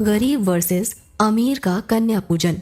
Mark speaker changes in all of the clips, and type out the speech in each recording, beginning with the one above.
Speaker 1: गरीब वर्सेस अमीर का कन्या पूजन।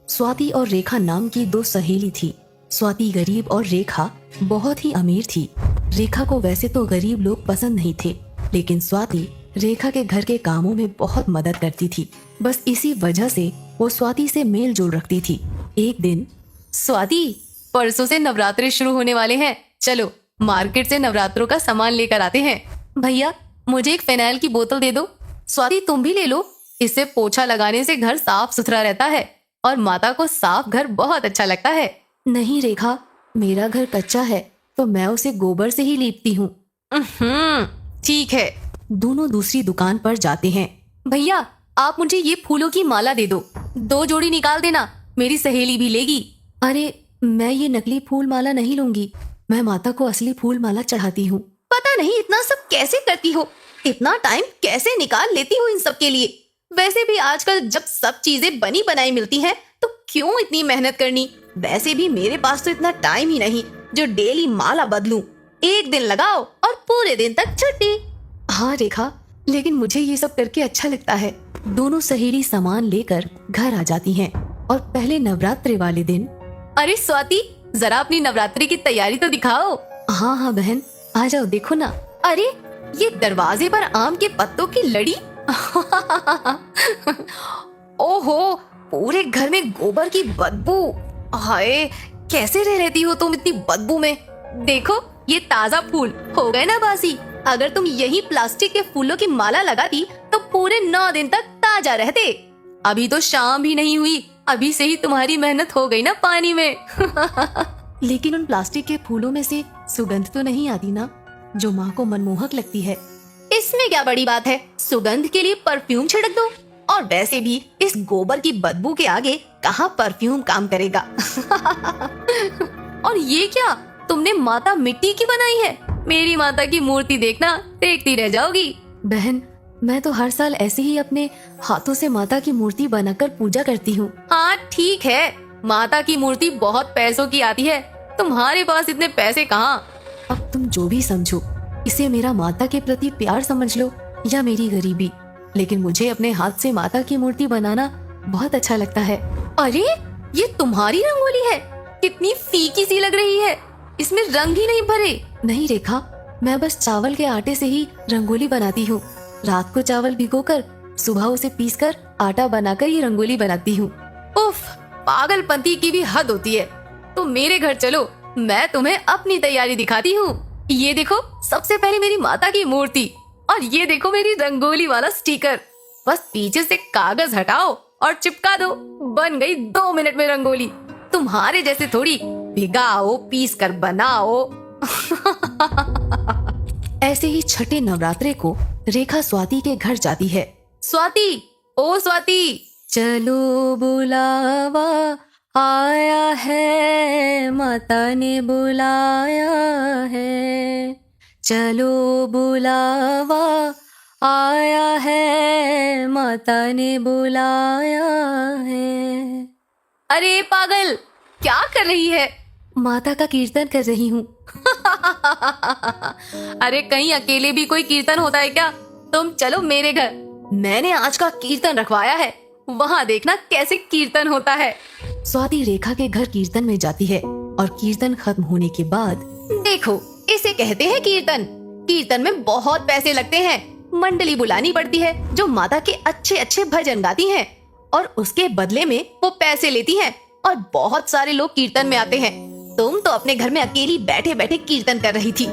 Speaker 1: स्वाति और रेखा नाम की दो सहेली थी। स्वाति गरीब और रेखा बहुत ही अमीर थी। रेखा को वैसे तो गरीब लोग पसंद नहीं थे, लेकिन स्वाति रेखा के घर के कामों में बहुत मदद करती थी। बस इसी वजह से वो स्वाति से मेल जोल रखती थी। एक दिन, स्वाति, परसों से नवरात्रे शुरू होने वाले हैं, चलो मार्केट से नवरात्रों का सामान लेकर आते हैं। भैया, मुझे एक फिनाइल की बोतल दे दो। स्वाति, तुम भी ले लो, इससे पोछा लगाने से घर साफ सुथरा रहता है और माता को साफ घर बहुत अच्छा लगता है। नहीं रेखा, मेरा घर कच्चा है तो मैं उसे गोबर से ही लीपती हूँ। ठीक है। दोनों दूसरी दुकान पर जाते हैं। भैया, आप मुझे ये फूलों की माला दे दो, 2 जोड़ी निकाल देना, मेरी सहेली भी लेगी। अरे, मैं ये नकली फूल माला नहीं लूंगी, मैं माता को असली फूल माला चढ़ाती हूँ। पता नहीं इतना सब कैसे करती हो, इतना टाइम कैसे निकाल लेती हो इन सब के लिए। वैसे भी आजकल जब सब चीजें बनी बनाई मिलती हैं, तो क्यों इतनी मेहनत करनी। वैसे भी मेरे पास तो इतना टाइम ही नहीं जो डेली माला बदलूं। एक दिन लगाओ और पूरे दिन तक छुट्टी। हाँ रेखा, लेकिन मुझे ये सब करके अच्छा लगता है। दोनों सहेली सामान लेकर घर आ जाती हैं और पहले नवरात्रि वाले दिन, अरे स्वाति, जरा अपनी नवरात्रि की तैयारी तो दिखाओ। हाँ हाँ बहन, आ जाओ, देखो ना। अरे, ये दरवाजे पर आम के पत्तों की लड़ी। ओहो, पूरे घर में गोबर की बदबू। हाय, कैसे रह रहती हो तुम इतनी बदबू में। देखो, ये ताजा फूल हो गए ना बासी। अगर तुम यही प्लास्टिक के फूलों की माला लगाती तो पूरे 9 दिन तक ताजा रहते। अभी तो शाम भी नहीं हुई, अभी से ही तुम्हारी मेहनत हो गई ना पानी में। लेकिन उन प्लास्टिक के फूलों में से सुगंध तो नहीं आती ना, जो माँ को मनमोहक लगती है। इसमें क्या बड़ी बात है, सुगंध के लिए परफ्यूम छिड़क दो। और वैसे भी इस गोबर की बदबू के आगे कहाँ परफ्यूम काम करेगा। और ये क्या, तुमने माता मिट्टी की बनाई है? मेरी माता की मूर्ति देखना, देखती रह जाओगी। बहन, मैं तो हर साल ऐसे ही अपने हाथों से माता की मूर्ति बनाकर पूजा करती हूँ। हाँ ठीक है, माता की मूर्ति बहुत पैसों की आती है, तुम्हारे पास इतने पैसे कहाँ। अब तुम जो भी समझो, इसे मेरा माता के प्रति प्यार समझ लो या मेरी गरीबी, लेकिन मुझे अपने हाथ से माता की मूर्ति बनाना बहुत अच्छा लगता है। अरे, ये तुम्हारी रंगोली है, कितनी फीकी सी लग रही है, इसमें रंग ही नहीं भरे। नहीं रेखा, मैं बस चावल के आटे से ही रंगोली बनाती हूँ। रात को चावल भिगोकर सुबह उसे पीसकर आटा बनाकर ये रंगोली बनाती हूँ। उफ, पागलपंती की भी हद होती है। तो मेरे घर चलो, मैं तुम्हें अपनी तैयारी दिखाती हूँ। ये देखो, सबसे पहले मेरी माता की मूर्ति, और ये देखो मेरी रंगोली वाला स्टिकर। बस पीछे से कागज हटाओ और चिपका दो, बन गई 2 मिनट में रंगोली। तुम्हारे जैसे थोड़ी भिगाओ पीस कर बनाओ। ऐसे ही छठे नवरात्रे को रेखा स्वाति के घर जाती है। स्वाति, ओ स्वाति, चलो बुलावा आया है, माता ने बुलाया है। चलो बुलावा आया है, माता ने बुलाया है। अरे पागल, क्या कर रही है? माता का कीर्तन कर रही हूँ। अरे, कहीं अकेले भी कोई कीर्तन होता है क्या? तुम चलो मेरे घर, मैंने आज का कीर्तन रखवाया है, वहाँ देखना कैसे कीर्तन होता है। स्वाति रेखा के घर कीर्तन में जाती है और कीर्तन खत्म होने के बाद, देखो, इसे कहते हैं कीर्तन। कीर्तन में बहुत पैसे लगते हैं, मंडली बुलानी पड़ती है जो माता के अच्छे अच्छे भजन गाती हैं, और उसके बदले में वो पैसे लेती हैं, और बहुत सारे लोग कीर्तन में आते हैं। तुम तो अपने घर में अकेली बैठे बैठे कीर्तन कर रही थी।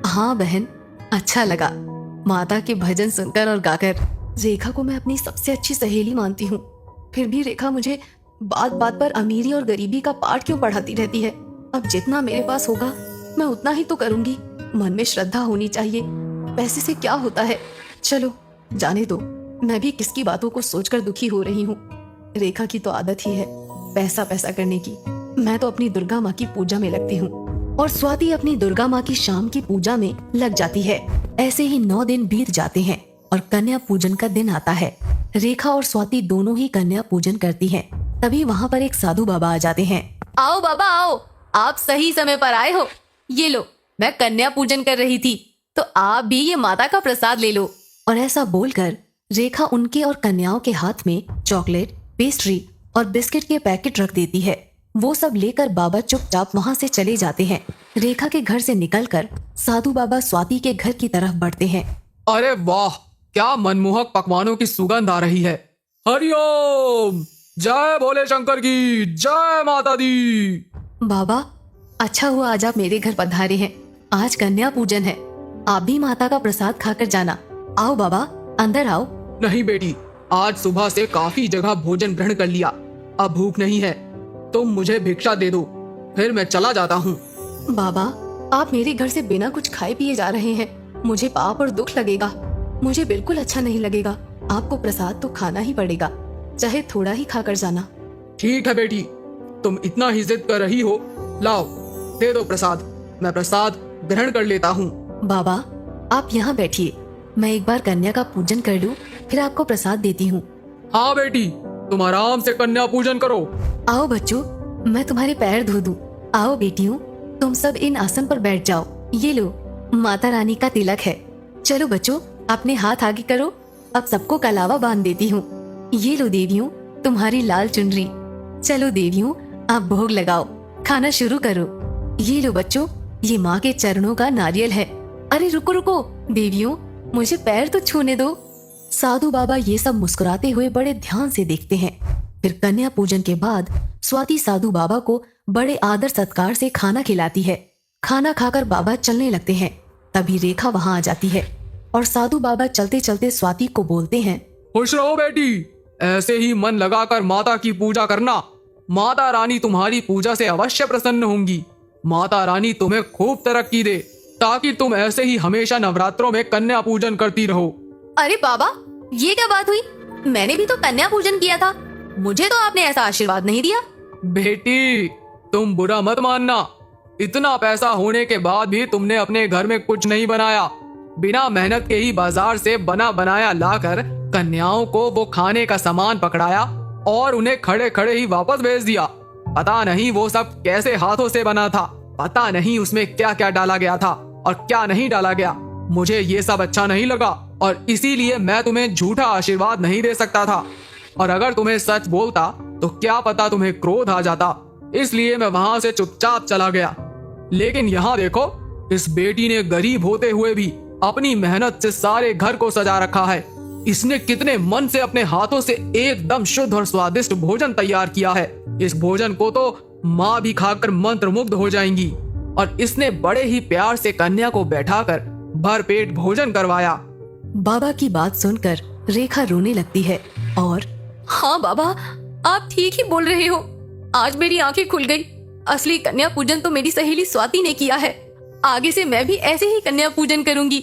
Speaker 1: हाँ बहन, अच्छा लगा माता के भजन सुनकर और गाकर। रेखा को मैं अपनी सबसे अच्छी सहेली मानती हूँ, फिर भी रेखा मुझे बात बात पर अमीरी और गरीबी का पाठ क्यों पढ़ाती रहती है। अब जितना मेरे पास होगा मैं उतना ही तो करूंगी। मन में श्रद्धा होनी चाहिए, पैसे से क्या होता है। चलो जाने दो, मैं भी किसकी बातों को सोचकर दुखी हो रही हूँ। रेखा की तो आदत ही है पैसा पैसा करने की। मैं तो अपनी दुर्गा माँ की पूजा में लगती हूँ, और स्वाति अपनी दुर्गा माँ की शाम की पूजा में लग जाती है। ऐसे ही 9 दिन बीत जाते हैं और कन्या पूजन का दिन आता है। रेखा और स्वाति दोनों ही कन्या पूजन करती हैं। तभी वहाँ पर एक साधु बाबा आ जाते हैं। आओ बाबा आओ, आप सही समय पर आए हो। ये लो, मैं कन्या पूजन कर रही थी, तो आप भी ये माता का प्रसाद ले लो। और ऐसा बोलकर रेखा उनके और कन्याओं के हाथ में चॉकलेट, पेस्ट्री और बिस्किट के पैकेट रख देती है। वो सब लेकर बाबा चुपचाप वहाँ से चले जाते हैं। रेखा के घर से निकलकर साधु बाबा स्वाति के घर की तरफ बढ़ते हैं।
Speaker 2: अरे वाह, क्या मनमोहक पकवानों की सुगंध आ रही है। हरिओम, जय भोले शंकर की, जय माता दी।
Speaker 1: बाबा, अच्छा हुआ आज आप मेरे घर पधारे हैं। आज कन्या पूजन है, आप भी माता का प्रसाद खाकर जाना। आओ बाबा, अंदर आओ।
Speaker 2: नहीं बेटी, आज सुबह से काफी जगह भोजन ग्रहण कर लिया, अब भूख नहीं है। तुम मुझे भिक्षा दे दो, फिर मैं चला जाता हूँ।
Speaker 1: बाबा, आप मेरे घर से बिना कुछ खाए पिए जा रहे हैं, मुझे पाप और दुख लगेगा। मुझे बिल्कुल अच्छा नहीं लगेगा। आपको प्रसाद तो खाना ही पड़ेगा, चाहे थोड़ा ही खाकर जाना।
Speaker 2: ठीक है बेटी, तुम इतना ही जिद कर रही हो, लाओ दे दो प्रसाद, मैं प्रसाद ग्रहण कर लेता हूँ।
Speaker 1: बाबा, आप यहाँ बैठिए, मैं एक बार कन्या का पूजन कर लूँ, फिर आपको प्रसाद देती हूँ।
Speaker 2: हाँ बेटी, तुम आराम से कन्या पूजन करो।
Speaker 1: आओ बच्चों, मैं तुम्हारे पैर धो दूं। आओ बेटियों, तुम सब इन आसन पर बैठ जाओ। ये लो, माता रानी का तिलक है। चलो बच्चों, अपने हाथ आगे करो, अब सबको कलावा बांध देती हूँ। ये लो देवियों, तुम्हारी लाल चुनरी। चलो देवियों, आप भोग लगाओ, खाना शुरू करो। ये लो बच्चों, ये माँ के चरणों का नारियल है। अरे रुको रुको देवियों, मुझे पैर तो छूने दो। साधु बाबा ये सब मुस्कुराते हुए बड़े ध्यान से देखते हैं। फिर कन्या पूजन के बाद स्वाति साधु बाबा को बड़े आदर सत्कार से खाना खिलाती है। खाना खाकर बाबा चलने लगते हैं। तभी रेखा वहाँ आ जाती है और साधु बाबा चलते चलते स्वाति को बोलते हैं,
Speaker 2: खुश रहो बेटी, ऐसे ही मन लगाकर माता की पूजा करना। माता रानी तुम्हारी पूजा से अवश्य प्रसन्न होंगी। माता रानी तुम्हें खूब तरक्की दे, ताकि तुम ऐसे ही हमेशा नवरात्रों में कन्या पूजन करती रहो।
Speaker 1: अरे बाबा, ये क्या बात हुई? मैंने भी तो कन्या पूजन किया था, मुझे तो आपने ऐसा आशीर्वाद नहीं दिया।
Speaker 2: बेटी, तुम बुरा मत मानना, इतना पैसा होने के बाद भी तुमने अपने घर में कुछ नहीं बनाया। बिना मेहनत के ही बाजार से बना बनाया लाकर कन्याओं को वो खाने का सामान पकड़ाया और उन्हें खड़े खड़े ही वापस भेज दिया। पता नहीं वो सब कैसे हाथों से बना था, पता नहीं उसमें क्या क्या डाला गया था और क्या नहीं डाला गया। मुझे ये सब अच्छा नहीं लगा और इसीलिए मैं तुम्हें झूठा आशीर्वाद नहीं दे सकता था। और अगर तुम्हें सच बोलता तो क्या पता तुम्हें क्रोध आ जाता, इसलिए मैं वहां से चुपचाप चला गया। लेकिन यहाँ देखो, इस बेटी ने गरीब होते हुए भी अपनी मेहनत से सारे घर को सजा रखा है। इसने कितने मन से अपने हाथों से एकदम शुद्ध और स्वादिष्ट भोजन तैयार किया है। इस भोजन को तो माँ भी खाकर मंत्रमुग्ध हो जाएंगी। और इसने बड़े ही प्यार से कन्या को बैठाकर भर पेट भोजन करवाया।
Speaker 1: बाबा की बात सुनकर रेखा रोने लगती है और हाँ बाबा, आप ठीक ही बोल रहे हो। आज मेरी आंखें खुल गई। असली कन्या पूजन तो मेरी सहेली स्वाति ने किया है। आगे से मैं भी ऐसे ही कन्या पूजन करूंगी।